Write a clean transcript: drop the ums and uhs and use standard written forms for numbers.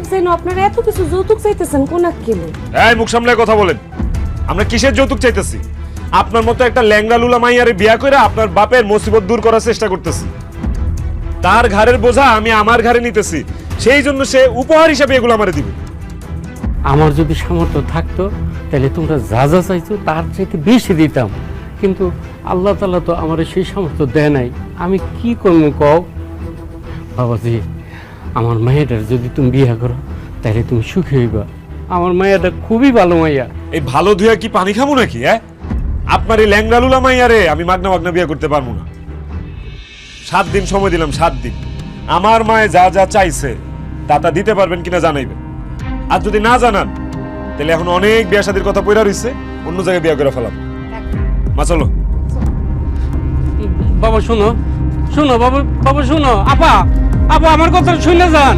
গরিব জানো আপনারা এত কিছু যৌতুক চাইতেছেন কোন আক্কেলে? এই মুখ সামলে কথা বলেন। আমরা কিসের যৌতুক চাইতেছি? আপনার মতো একটা ল্যাংড়া লুলা মাইয়ারে বিয়া করে আপনার বাপের মুসিবত দূর করার চেষ্টা করতেছি। তার ঘাড়ের বোঝা আমি আমার ঘাড়ে নিতেছি, সেই জন্য সে উপহার হিসাবে এগুলো আমারে দিবে। আমার যদি সামর্থ্য থাকতো তাহলে তোমরা যা যা চাইছো তার চাইতে বেশি দিতাম, কিন্তু আল্লাহ তাআলা তো আমার সেই সামর্থ্য দেয় নাই। আমি কি করবো কও? বাবাজি, আমার মায়েটার যদি তুমি বিয়ে করো তাহলে তুমি সুখী হইবা। আমার মায়েটা খুবই ভালো মাইয়া। এই ভালো ধুয়া কি পানি খাবো নাকি? আপনার এই ল্যাংড়া লুলা মাইয়ারে আমি মাগনা মাগনা বিয়ে করতে পারবো না। 7 দিন সময় দিলাম, 7 দিন। আমার মায়ে যা যা চাইছে তা দিতে পারবেন কিনা জানাইবেন। আর যদি না জানান তাহলে এখন অনেক বিয়া শাদীর কথা পড়া রইছে, অন্য জায়গায় বিয়া করে ফেলাম। মা চলো। বাবা শোনো, শোনো বাবা, বাবা শোনো। আপা, আপা আমার কথা শুনে যান।